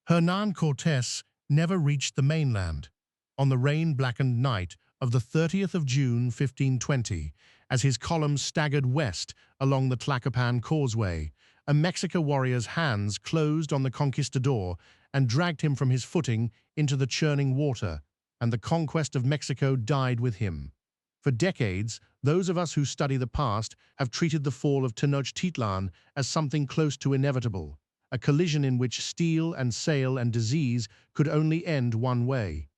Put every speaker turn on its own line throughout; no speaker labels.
Hernán Cortés never reached the mainland. On the rain-blackened night of the 30th of June 1520, as his column staggered west along the Tlacopan causeway, a Mexica warrior's hands closed on the conquistador and dragged him from his footing into the churning water, and the conquest of Mexico died with him. For decades, those of us who study the past have treated the fall of Tenochtitlan as something close to inevitable, a collision in which steel and sail and disease could only end one way.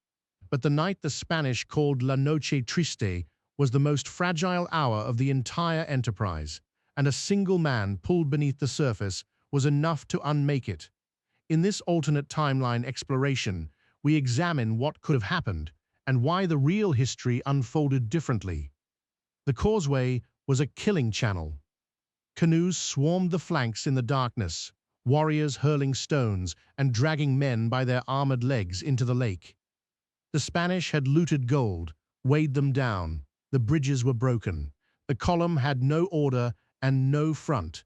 But the night the Spanish called La Noche Triste was the most fragile hour of the entire enterprise, and a single man pulled beneath the surface was enough to unmake it. In this alternate timeline exploration, we examine what could have happened and why the real history unfolded differently. The causeway was a killing channel. Canoes swarmed the flanks in the darkness, warriors hurling stones and dragging men by their armored legs into the lake. The Spanish had looted gold, weighed them down. The bridges were broken. The column had no order and no front.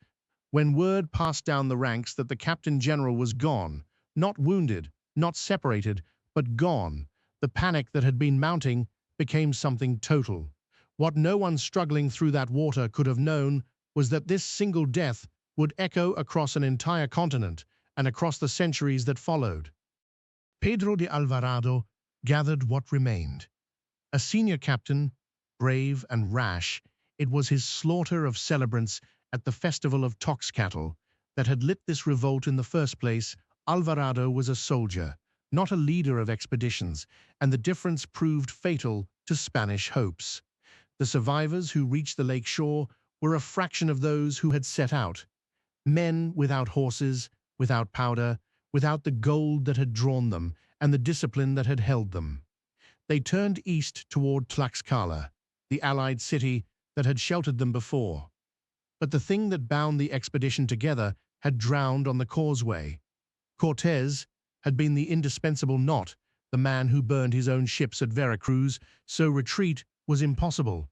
When word passed down the ranks that the Captain General was gone, not wounded, not separated, but gone, the panic that had been mounting became something total. What no one struggling through that water could have known was that this single death would echo across an entire continent and across the centuries that followed. Pedro de Alvarado gathered what remained. A senior captain, brave and rash, it was his slaughter of celebrants at the festival of Toxcatl that had lit this revolt in the first place. Alvarado was a soldier, not a leader of expeditions, and the difference proved fatal to Spanish hopes. The survivors who reached the lake shore were a fraction of those who had set out. Men without horses, without powder, without the gold that had drawn them and the discipline that had held them. They turned east toward Tlaxcala, the allied city that had sheltered them before. But the thing that bound the expedition together had drowned on the causeway. Cortés had been the indispensable knot, the man who burned his own ships at Veracruz, so retreat was impossible,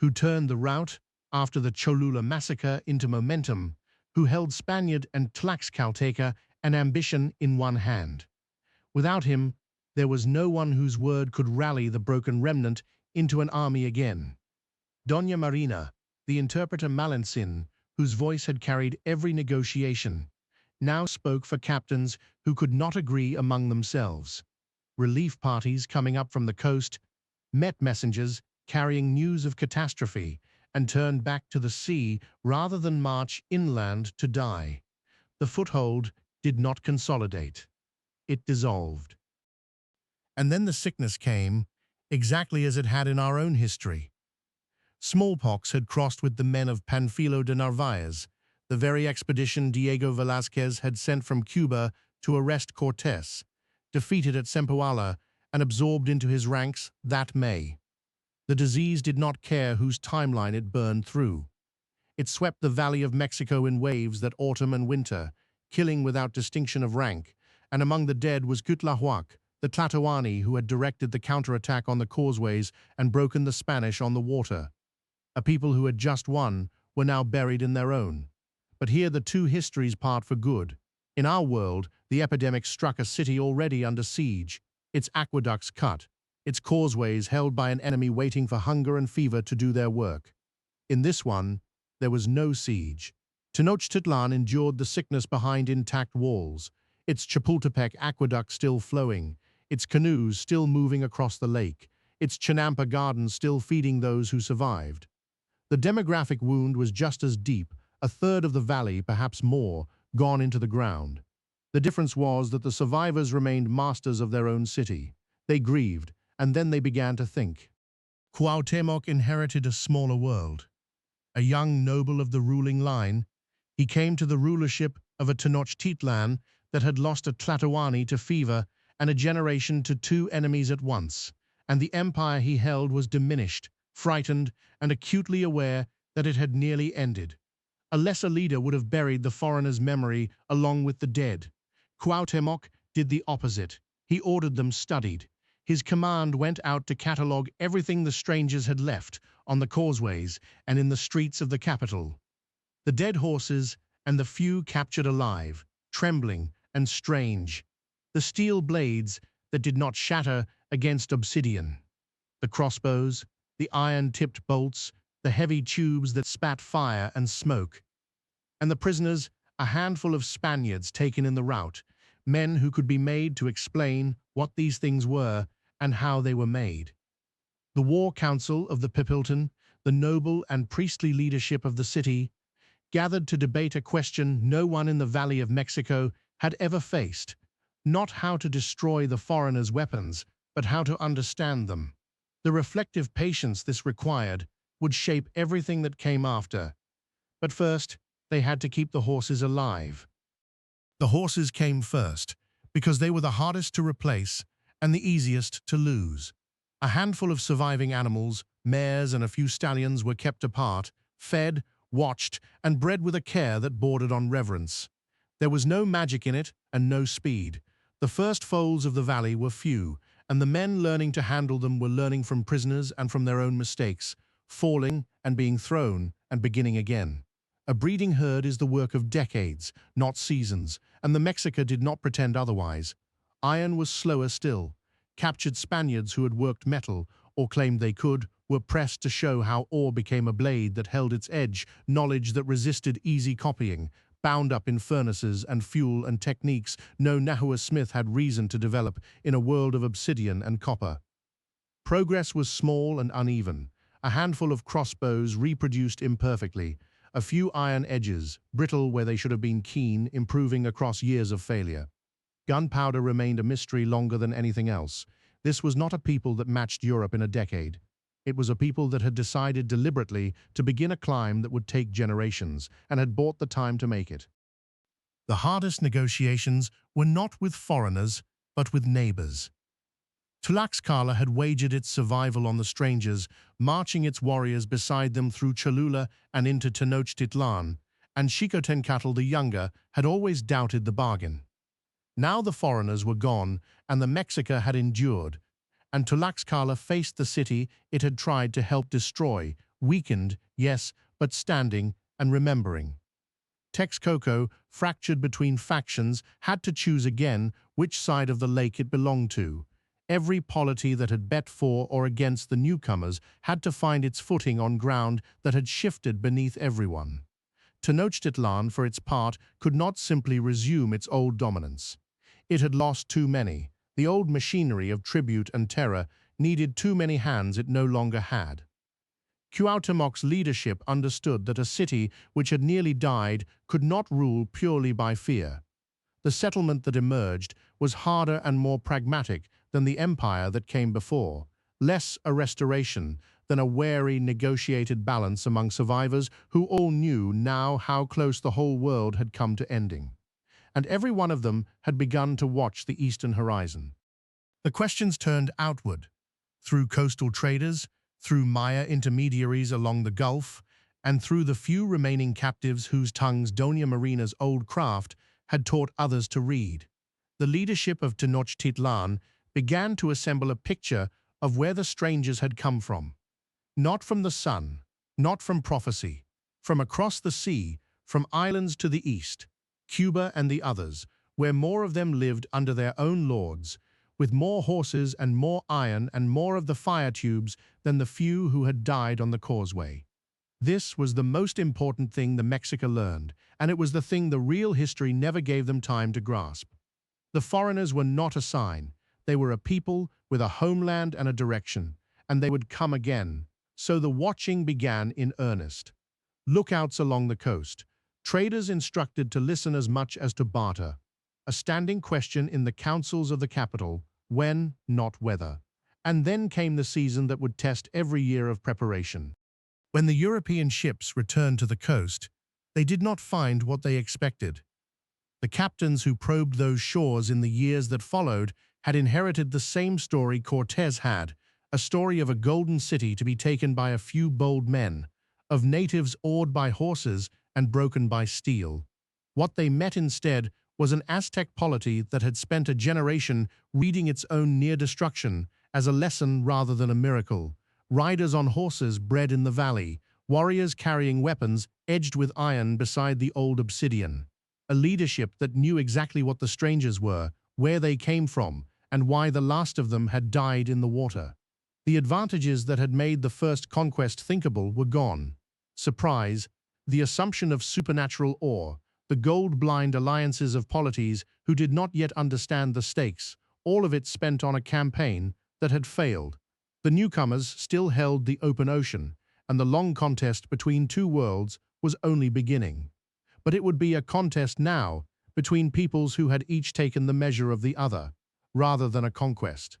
who turned the rout after the Cholula massacre into momentum, who held Spaniard and Tlaxcalteca and ambition in one hand. Without him, there was no one whose word could rally the broken remnant into an army again. Doña Marina, the interpreter Malintzin, whose voice had carried every negotiation, now spoke for captains who could not agree among themselves. Relief parties coming up from the coast met messengers carrying news of catastrophe and turned back to the sea rather than march inland to die. The foothold did not consolidate. It dissolved. And then the sickness came, exactly as it had in our own history. Smallpox had crossed with the men of Panfilo de Narvaez, the very expedition Diego Velázquez had sent from Cuba to arrest Cortés, defeated at Zempoala and absorbed into his ranks that May. The disease did not care whose timeline it burned through. It swept the Valley of Mexico in waves that autumn and winter, killing without distinction of rank, and among the dead was Cuauhtémoc, the Tlatoani who had directed the counterattack on the causeways and broken the Spanish on the water. A people who had just won were now buried in their own. But here the two histories part for good. In our world, the epidemic struck a city already under siege, its aqueducts cut, its causeways held by an enemy waiting for hunger and fever to do their work. In this one, there was no siege. Tenochtitlan endured the sickness behind intact walls, its Chapultepec aqueduct still flowing, its canoes still moving across the lake, its Chinampa gardens still feeding those who survived. The demographic wound was just as deep, a third of the valley, perhaps more, gone into the ground. The difference was that the survivors remained masters of their own city. They grieved, and then they began to think. Cuauhtémoc inherited a smaller world. A young noble of the ruling line, he came to the rulership of a Tenochtitlan that had lost a Tlatoani to fever and a generation to two enemies at once, and the empire he held was diminished, frightened, and acutely aware that it had nearly ended. A lesser leader would have buried the foreigner's memory along with the dead. Cuauhtémoc did the opposite. He ordered them studied. His command went out to catalogue everything the strangers had left on the causeways and in the streets of the capital. The dead horses and the few captured alive, trembling and strange. the steel blades that did not shatter against obsidian, the crossbows, the iron-tipped bolts, the heavy tubes that spat fire and smoke. And the prisoners, a handful of Spaniards taken in the rout, men who could be made to explain what these things were and how they were made. The war council of the Pipilton, the noble and priestly leadership of the city, gathered to debate a question no one in the Valley of Mexico had ever faced, not how to destroy the foreigners' weapons, but how to understand them. The reflective patience this required would shape everything that came after. But first, they had to keep the horses alive. The horses came first, because they were the hardest to replace and the easiest to lose. A handful of surviving animals, mares and a few stallions, were kept apart, fed, watched, and bred with a care that bordered on reverence. There was no magic in it and no speed. The first foals of the valley were few, and the men learning to handle them were learning from prisoners and from their own mistakes, falling and being thrown and beginning again. A breeding herd is the work of decades, not seasons, and the Mexica did not pretend otherwise. Iron was slower still. Captured Spaniards who had worked metal, or claimed they could, were pressed to show how ore became a blade that held its edge, knowledge that resisted easy copying, bound up in furnaces and fuel and techniques no Nahua Smith had reason to develop in a world of obsidian and copper. Progress was small and uneven. A handful of crossbows reproduced imperfectly, a few iron edges, brittle where they should have been keen, improving across years of failure. Gunpowder remained a mystery longer than anything else. This was not a people that matched Europe in a decade. It was a people that had decided deliberately to begin a climb that would take generations, and had bought the time to make it. The hardest negotiations were not with foreigners, but with neighbors. Tlaxcala had wagered its survival on the strangers, marching its warriors beside them through Cholula and into Tenochtitlan, and Xicotencatl the Younger had always doubted the bargain. Now the foreigners were gone, and the Mexica had endured, and Tlaxcala faced the city it had tried to help destroy, weakened, yes, but standing and remembering. Texcoco, fractured between factions, had to choose again which side of the lake it belonged to. Every polity that had bet for or against the newcomers had to find its footing on ground that had shifted beneath everyone. Tenochtitlan, for its part, could not simply resume its old dominance. It had lost too many. The old machinery of tribute and terror needed too many hands it no longer had. Cuauhtémoc's leadership understood that a city which had nearly died could not rule purely by fear. The settlement that emerged was harder and more pragmatic than the empire that came before, less a restoration than a wary, negotiated balance among survivors who all knew now how close the whole world had come to ending. And every one of them had begun to watch the eastern horizon. The questions turned outward, through coastal traders, through Maya intermediaries along the Gulf, and through the few remaining captives whose tongues Doña Marina's old craft had taught others to read. The leadership of Tenochtitlan began to assemble a picture of where the strangers had come from. Not from the sun, not from prophecy, from across the sea, from islands to the east, Cuba and the others, where more of them lived under their own lords, with more horses and more iron and more of the fire tubes than the few who had died on the causeway. This was the most important thing the Mexica learned, and it was the thing the real history never gave them time to grasp. The foreigners were not a sign. They were a people with a homeland and a direction, and they would come again. So the watching began in earnest. Lookouts along the coast, traders instructed to listen as much as to barter. A standing question in the councils of the capital, when, not whether. And then came the season that would test every year of preparation. When the European ships returned to the coast, they did not find what they expected. The captains who probed those shores in the years that followed had inherited the same story Cortés had, a story of a golden city to be taken by a few bold men, of natives awed by horses and broken by steel. What they met instead was an Aztec polity that had spent a generation reading its own near destruction as a lesson rather than a miracle. Riders on horses bred in the valley, warriors carrying weapons edged with iron beside the old obsidian. A leadership that knew exactly what the strangers were, where they came from, and why the last of them had died in the water. The advantages that had made the first conquest thinkable were gone. Surprise, the assumption of supernatural awe, the gold-blind alliances of polities who did not yet understand the stakes, all of it spent on a campaign that had failed. The newcomers still held the open ocean, and the long contest between two worlds was only beginning. But it would be a contest now between peoples who had each taken the measure of the other, rather than a conquest.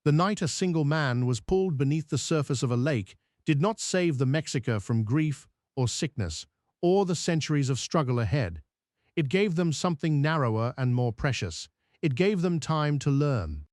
The night a single man was pulled beneath the surface of a lake did not save the Mexica from grief or sickness, or the centuries of struggle ahead. It gave them something narrower and more precious. It gave them time to learn.